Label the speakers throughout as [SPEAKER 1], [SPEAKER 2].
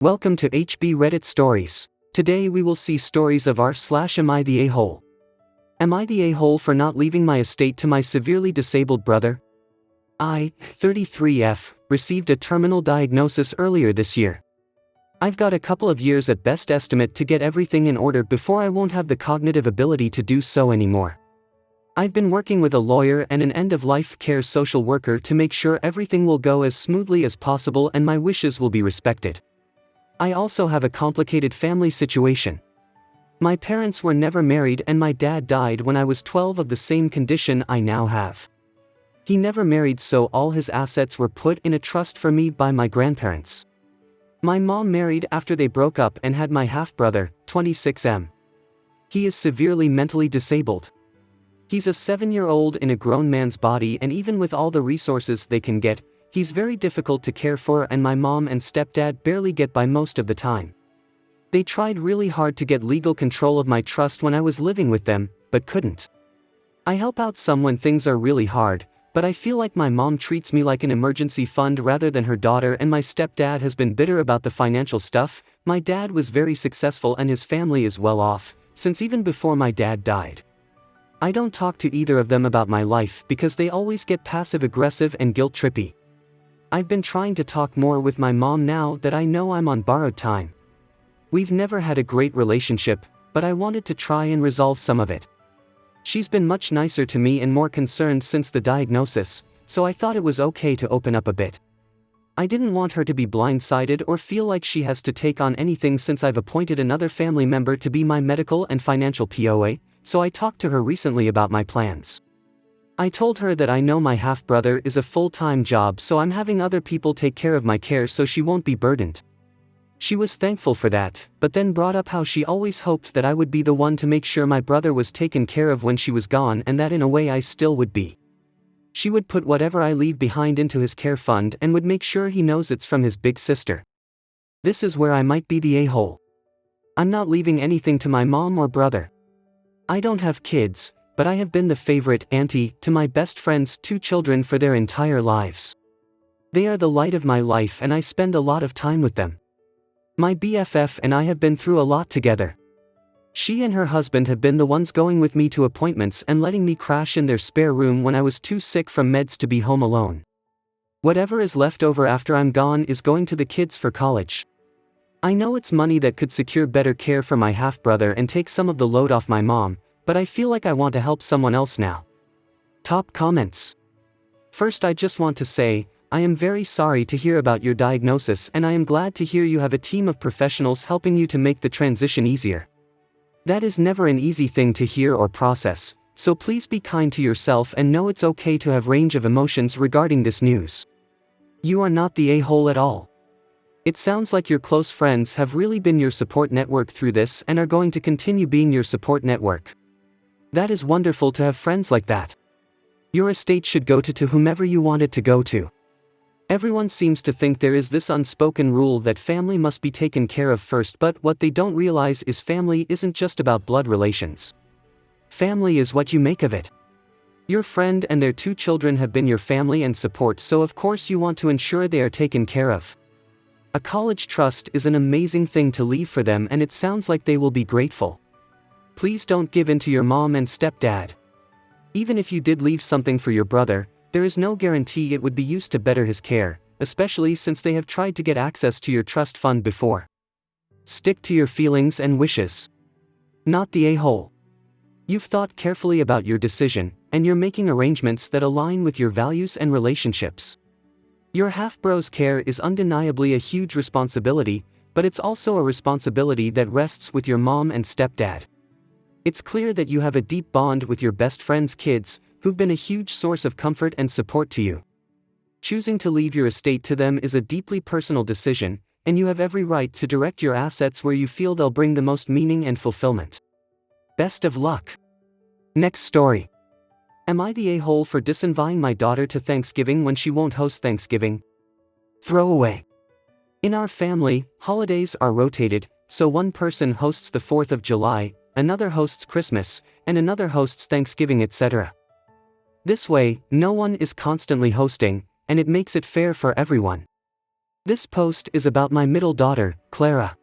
[SPEAKER 1] Welcome to HB Reddit Stories. Today we will see stories of r/am I the a-hole? Am I the a-hole for not leaving my estate to my severely disabled brother? I, 33F, received a terminal diagnosis earlier this year. I've got a couple of years at best estimate to get everything in order before I won't have the cognitive ability to do so anymore. I've been working with a lawyer and an end-of-life care social worker to make sure everything will go as smoothly as possible and my wishes will be respected. I also have a complicated family situation. My parents were never married and my dad died when I was 12 of the same condition I now have. He never married, so all his assets were put in a trust for me by my grandparents. My mom married after they broke up and had my half-brother, 26M. He is severely mentally disabled. He's a 7-year-old in a grown man's body, and even with all the resources they can get, he's very difficult to care for, and my mom and stepdad barely get by most of the time. They tried really hard to get legal control of my trust when I was living with them, but couldn't. I help out some when things are really hard, but I feel like my mom treats me like an emergency fund rather than her daughter, and my stepdad has been bitter about the financial stuff. My dad was very successful and his family is well off, since even before my dad died. I don't talk to either of them about my life because they always get passive-aggressive and guilt-trippy. I've been trying to talk more with my mom now that I know I'm on borrowed time. We've never had a great relationship, but I wanted to try and resolve some of it. She's been much nicer to me and more concerned since the diagnosis, so I thought it was okay to open up a bit. I didn't want her to be blindsided or feel like she has to take on anything since I've appointed another family member to be my medical and financial POA, so I talked to her recently about my plans. I told her that I know my half-brother is a full-time job, so I'm having other people take care of my care so she won't be burdened. She was thankful for that, but then brought up how she always hoped that I would be the one to make sure my brother was taken care of when she was gone, and that in a way I still would be. She would put whatever I leave behind into his care fund and would make sure he knows it's from his big sister. This is where I might be the a-hole. I'm not leaving anything to my mom or brother. I don't have kids, but I have been the favorite auntie to my best friend's 2 children for their entire lives. They are the light of my life and I spend a lot of time with them. My BFF and I have been through a lot together. She and her husband have been the ones going with me to appointments and letting me crash in their spare room when I was too sick from meds to be home alone. Whatever is left over after I'm gone is going to the kids for college. I know it's money that could secure better care for my half-brother and take some of the load off my mom, but I feel like I want to help someone else now. Top comments. First, I just want to say, I am very sorry to hear about your diagnosis, and I am glad to hear you have a team of professionals helping you to make the transition easier. That is never an easy thing to hear or process, so please be kind to yourself and know it's okay to have range of emotions regarding this news. You are not the a-hole at all. It sounds like your close friends have really been your support network through this and are going to continue being your support network. That is wonderful to have friends like that. Your estate should go to whomever you want it to go to. Everyone seems to think there is this unspoken rule that family must be taken care of first, but what they don't realize is family isn't just about blood relations. Family is what you make of it. Your friend and their 2 children have been your family and support, so of course you want to ensure they are taken care of. A college trust is an amazing thing to leave for them, and it sounds like they will be grateful. Please don't give in to your mom and stepdad. Even if you did leave something for your brother, there is no guarantee it would be used to better his care, especially since they have tried to get access to your trust fund before. Stick to your feelings and wishes. Not the a-hole. You've thought carefully about your decision, and you're making arrangements that align with your values and relationships. Your half-bro's care is undeniably a huge responsibility, but it's also a responsibility that rests with your mom and stepdad. It's clear that you have a deep bond with your best friend's kids, who've been a huge source of comfort and support to you. Choosing to leave your estate to them is a deeply personal decision, and you have every right to direct your assets where you feel they'll bring the most meaning and fulfillment. Best of luck. Next story. Am I the a-hole for disinviting my daughter to Thanksgiving when she won't host Thanksgiving? Throwaway. In our family, holidays are rotated, so one person hosts the 4th of July, another hosts Christmas, and another hosts Thanksgiving, etc. This way, no one is constantly hosting, and it makes it fair for everyone. This post is about my middle daughter, Clara.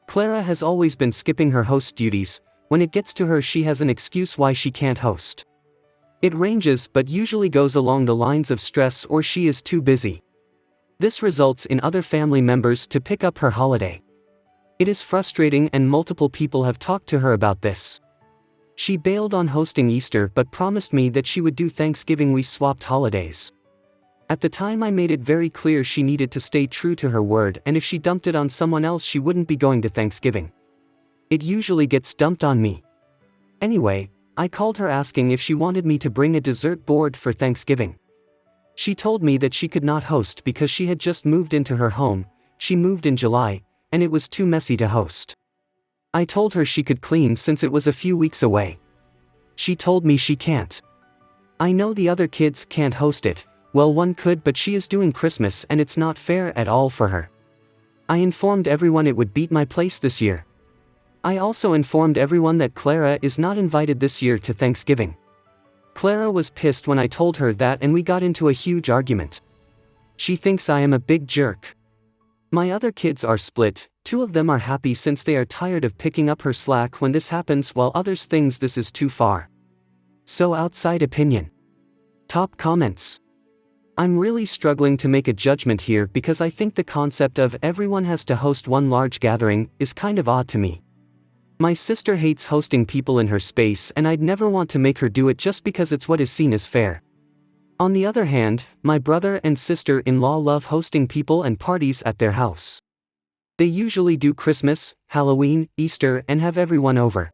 [SPEAKER 1] Clara has always been skipping her host duties. When it gets to her, she has an excuse why she can't host. It ranges but usually goes along the lines of stress or she is too busy. This results in other family members to pick up her holiday. It is frustrating and multiple people have talked to her about this. She bailed on hosting Easter but promised me that she would do Thanksgiving. We swapped holidays. At the time I made it very clear she needed to stay true to her word, and if she dumped it on someone else she wouldn't be going to Thanksgiving. It usually gets dumped on me. Anyway, I called her asking if she wanted me to bring a dessert board for Thanksgiving. She told me that she could not host because she had just moved into her home. She moved in July, and it was too messy to host. I told her she could clean since it was a few weeks away. She told me she can't. I know the other kids can't host it. Well, one could, but she is doing Christmas and it's not fair at all for her. I informed everyone it would beat my place this year. I also informed everyone that Clara is not invited this year to Thanksgiving. Clara was pissed when I told her that and we got into a huge argument. She thinks I am a big jerk. My other kids are split. 2 of them are happy since they are tired of picking up her slack when this happens, while others thinks this is too far. So outside opinion. Top comments. I'm really struggling to make a judgment here because I think the concept of everyone has to host one large gathering is kind of odd to me. My sister hates hosting people in her space and I'd never want to make her do it just because it's what is seen as fair. On the other hand, my brother and sister-in-law love hosting people and parties at their house. They usually do Christmas, Halloween, Easter, and have everyone over.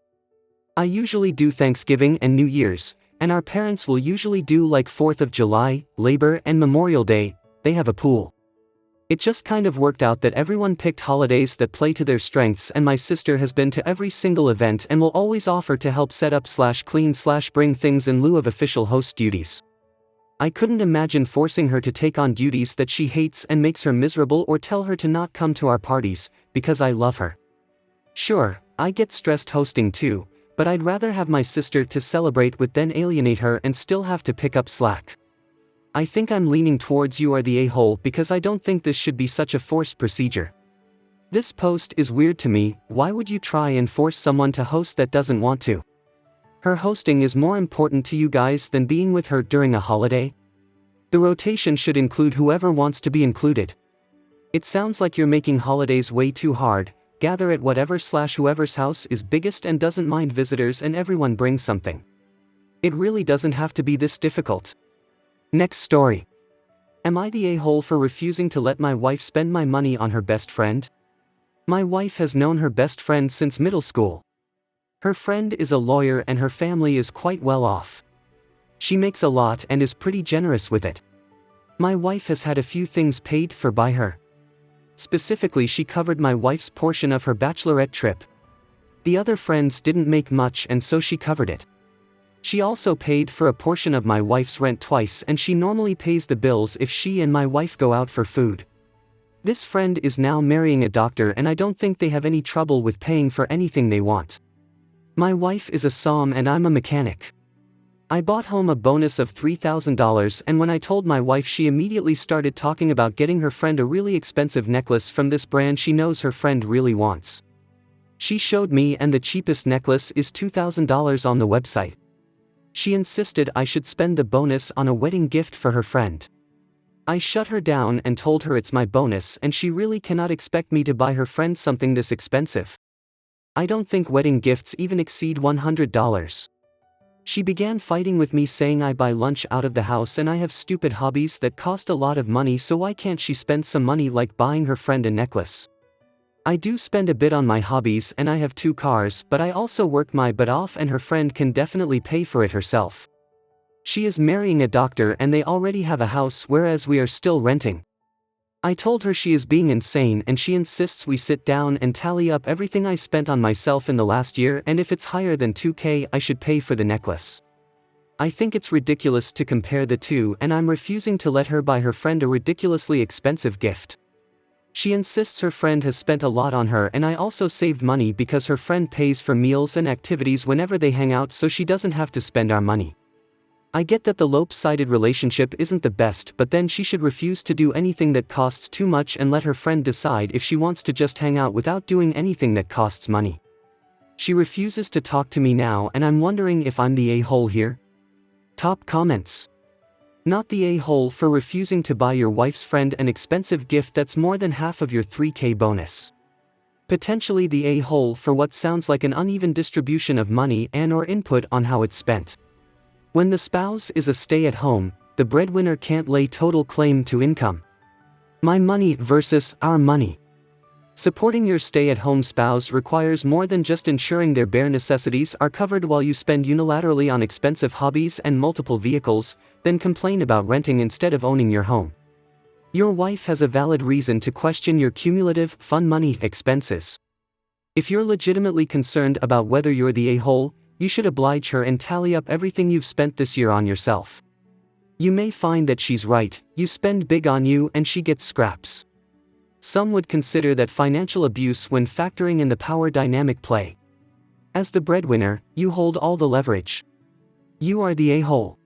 [SPEAKER 1] I usually do Thanksgiving and New Year's, and our parents will usually do like 4th of July, Labor, and Memorial Day. They have a pool. It just kind of worked out that everyone picked holidays that play to their strengths, and my sister has been to every single event and will always offer to help set up / clean / bring things in lieu of official host duties. I couldn't imagine forcing her to take on duties that she hates and makes her miserable, or tell her to not come to our parties, because I love her. Sure, I get stressed hosting too, but I'd rather have my sister to celebrate with than alienate her and still have to pick up slack. I think I'm leaning towards you are the a-hole because I don't think this should be such a forced procedure. This post is weird to me. Why would you try and force someone to host that doesn't want to? Her hosting is more important to you guys than being with her during a holiday? The rotation should include whoever wants to be included. It sounds like you're making holidays way too hard. Gather at whatever / whoever's house is biggest and doesn't mind visitors and everyone brings something. It really doesn't have to be this difficult. Next story. Am I the a-hole for refusing to let my wife spend my money on her best friend? My wife has known her best friend since middle school. Her friend is a lawyer and her family is quite well off. She makes a lot and is pretty generous with it. My wife has had a few things paid for by her. Specifically, she covered my wife's portion of her bachelorette trip. The other friends didn't make much and so she covered it. She also paid for a portion of my wife's rent twice, and she normally pays the bills if she and my wife go out for food. This friend is now marrying a doctor and I don't think they have any trouble with paying for anything they want. My wife is a SOM and I'm a mechanic. I bought home a bonus of $3,000 and when I told my wife, she immediately started talking about getting her friend a really expensive necklace from this brand she knows her friend really wants. She showed me and the cheapest necklace is $2,000 on the website. She insisted I should spend the bonus on a wedding gift for her friend. I shut her down and told her it's my bonus and she really cannot expect me to buy her friend something this expensive. I don't think wedding gifts even exceed $100. She began fighting with me saying I buy lunch out of the house and I have stupid hobbies that cost a lot of money, so why can't she spend some money like buying her friend a necklace? I do spend a bit on my hobbies and I have 2 cars, but I also work my butt off and her friend can definitely pay for it herself. She is marrying a doctor and they already have a house whereas we are still renting. I told her she is being insane and she insists we sit down and tally up everything I spent on myself in the last year, and if it's higher than $2,000 I should pay for the necklace. I think it's ridiculous to compare the two and I'm refusing to let her buy her friend a ridiculously expensive gift. She insists her friend has spent a lot on her and I also saved money because her friend pays for meals and activities whenever they hang out so she doesn't have to spend our money. I get that the lopsided relationship isn't the best, but then she should refuse to do anything that costs too much and let her friend decide if she wants to just hang out without doing anything that costs money. She refuses to talk to me now, and I'm wondering if I'm the a-hole here? Top comments. Not the a-hole for refusing to buy your wife's friend an expensive gift that's more than half of your 3K bonus. Potentially the a-hole for what sounds like an uneven distribution of money and/or input on how it's spent. When the spouse is a stay-at-home, the breadwinner can't lay total claim to income. My money versus our money. Supporting your stay-at-home spouse requires more than just ensuring their bare necessities are covered while you spend unilaterally on expensive hobbies and multiple vehicles, then complain about renting instead of owning your home. Your wife has a valid reason to question your cumulative fun money expenses. If you're legitimately concerned about whether you're the a-hole, you should oblige her and tally up everything you've spent this year on yourself. You may find that she's right, you spend big on you and she gets scraps. Some would consider that financial abuse when factoring in the power dynamic play. As the breadwinner, you hold all the leverage. You are the a-hole.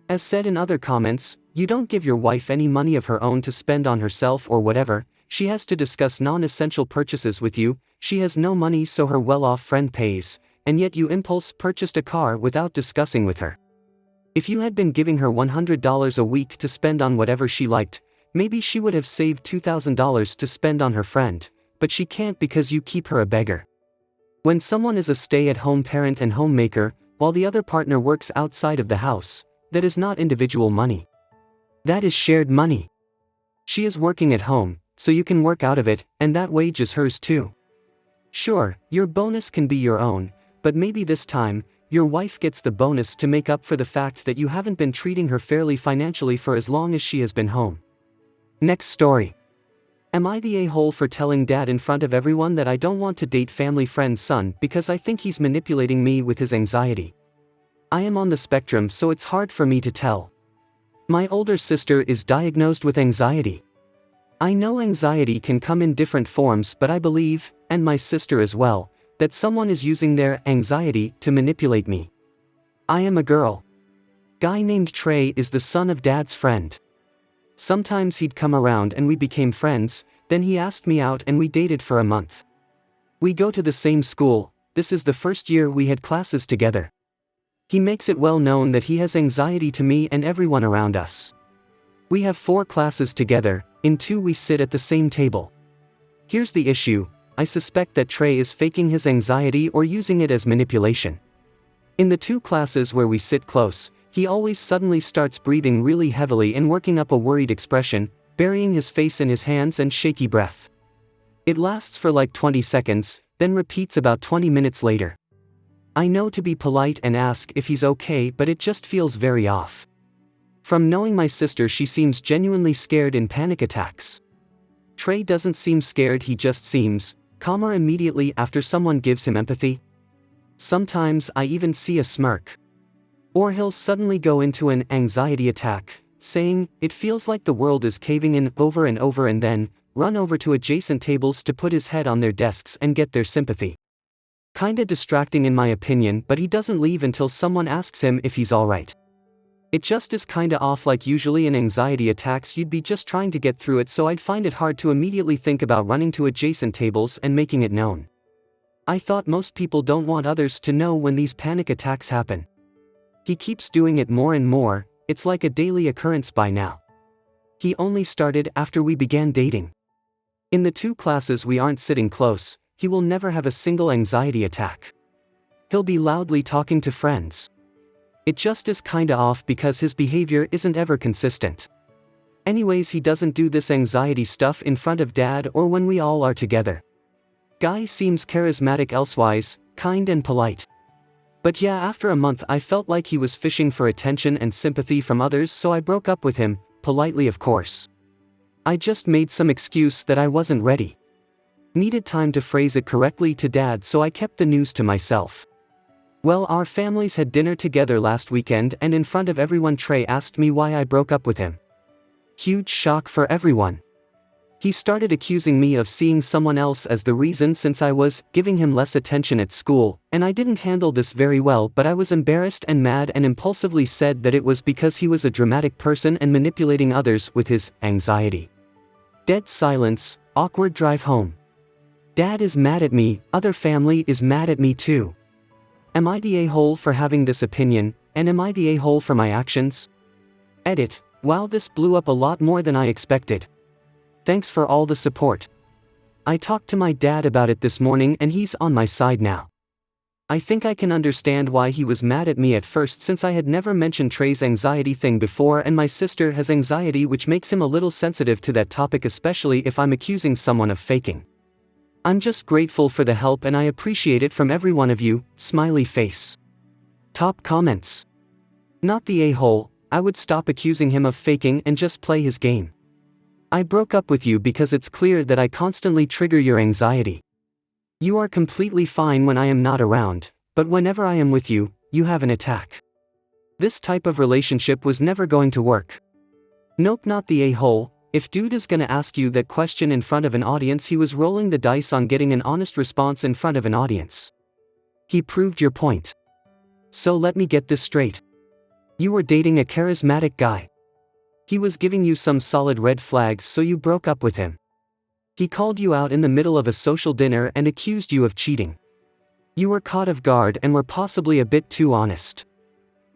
[SPEAKER 1] As said in other comments, you don't give your wife any money of her own to spend on herself or whatever. She has to discuss non-essential purchases with you, she has no money so her well-off friend pays, and yet you impulse purchased a car without discussing with her. If you had been giving her $100 a week to spend on whatever she liked, maybe she would have saved $2,000 to spend on her friend, but she can't because you keep her a beggar. When someone is a stay-at-home parent and homemaker, while the other partner works outside of the house, that is not individual money. That is shared money. She is working at home, so you can work out of it, and that wage is hers too. Sure, your bonus can be your own, but maybe this time, your wife gets the bonus to make up for the fact that you haven't been treating her fairly financially for as long as she has been home. Next story. Am I the a-hole for telling dad in front of everyone that I don't want to date family friend's son because I think he's manipulating me with his anxiety? I am on the spectrum, so it's hard for me to tell. My older sister is diagnosed with anxiety. I know anxiety can come in different forms, but I believe, and my sister as well, that someone is using their anxiety to manipulate me. I am a girl. Guy named Trey is the son of dad's friend. Sometimes he'd come around and we became friends, then he asked me out and we dated for a month. We go to the same school, this is the first year we had classes together. He makes it well known that he has anxiety to me and everyone around us. We have 4 classes together, in 2 we sit at the same table. Here's the issue, I suspect that Trey is faking his anxiety or using it as manipulation. In the 2 classes where we sit close, he always suddenly starts breathing really heavily and working up a worried expression, burying his face in his hands and shaky breath. It lasts for like 20 seconds, then repeats about 20 minutes later. I know to be polite and ask if he's okay, but it just feels very off. From knowing my sister, she seems genuinely scared in panic attacks. Trey doesn't seem scared, he just seems calmer immediately after someone gives him empathy. Sometimes I even see a smirk. Or he'll suddenly go into an anxiety attack, saying, "It feels like the world is caving in," over and over, and then run over to adjacent tables to put his head on their desks and get their sympathy. Kinda distracting in my opinion, but he doesn't leave until someone asks him if he's alright. It just is kinda off. Like usually in anxiety attacks you'd be just trying to get through it, so I'd find it hard to immediately think about running to adjacent tables and making it known. I thought most people don't want others to know when these panic attacks happen. He keeps doing it more and more, it's like a daily occurrence by now. He only started after we began dating. In the 2 classes we aren't sitting close, he will never have a single anxiety attack. He'll be loudly talking to friends. It just is kinda off because his behavior isn't ever consistent. Anyways, he doesn't do this anxiety stuff in front of dad or when we all are together. Guy seems charismatic elsewise, kind and polite. But yeah, after a month I felt like he was fishing for attention and sympathy from others, so I broke up with him, politely of course. I just made some excuse that I wasn't ready. Needed time to phrase it correctly to dad, so I kept the news to myself. Well, our families had dinner together last weekend and in front of everyone Trey asked me why I broke up with him. Huge shock for everyone. He started accusing me of seeing someone else as the reason since I was giving him less attention at school, and I didn't handle this very well, but I was embarrassed and mad and impulsively said that it was because he was a dramatic person and manipulating others with his anxiety. Dead silence, awkward drive home. Dad is mad at me, other family is mad at me too. Am I the a-hole for having this opinion, and am I the a-hole for my actions? Edit. Wow, this blew up a lot more than I expected. Thanks for all the support. I talked to my dad about it this morning and he's on my side now. I think I can understand why he was mad at me at first, since I had never mentioned Trey's anxiety thing before, and my sister has anxiety, which makes him a little sensitive to that topic, especially if I'm accusing someone of faking. I'm just grateful for the help and I appreciate it from every one of you, smiley face. Top comments. Not the a-hole, I would stop accusing him of faking and just play his game. I broke up with you because it's clear that I constantly trigger your anxiety. You are completely fine when I am not around, but whenever I am with you, you have an attack. This type of relationship was never going to work. Nope, not the a-hole. If dude is gonna ask you that question in front of an audience, he was rolling the dice on getting an honest response in front of an audience. He proved your point. So let me get this straight. You were dating a charismatic guy. He was giving you some solid red flags, so you broke up with him. He called you out in the middle of a social dinner and accused you of cheating. You were caught off guard and were possibly a bit too honest.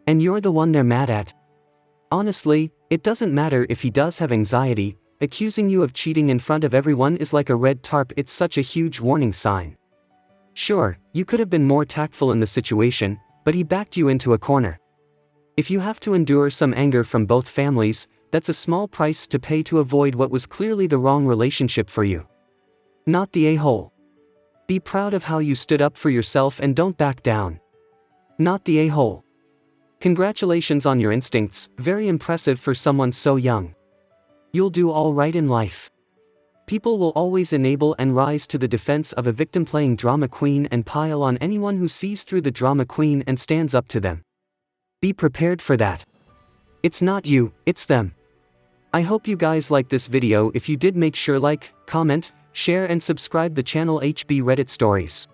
[SPEAKER 1] And you're the one they're mad at. Honestly, it doesn't matter if he does have anxiety, accusing you of cheating in front of everyone is like a red tarp, it's such a huge warning sign. Sure, you could have been more tactful in the situation, but he backed you into a corner. If you have to endure some anger from both families, that's a small price to pay to avoid what was clearly the wrong relationship for you. Not the a-hole. Be proud of how you stood up for yourself and don't back down. Not the a-hole. Congratulations on your instincts, very impressive for someone so young. You'll do all right in life. People will always enable and rise to the defense of a victim playing drama queen and pile on anyone who sees through the drama queen and stands up to them. Be prepared for that. It's not you, it's them. I hope you guys liked this video. If you did, make sure like, comment, share and subscribe the channel HB Reddit Stories.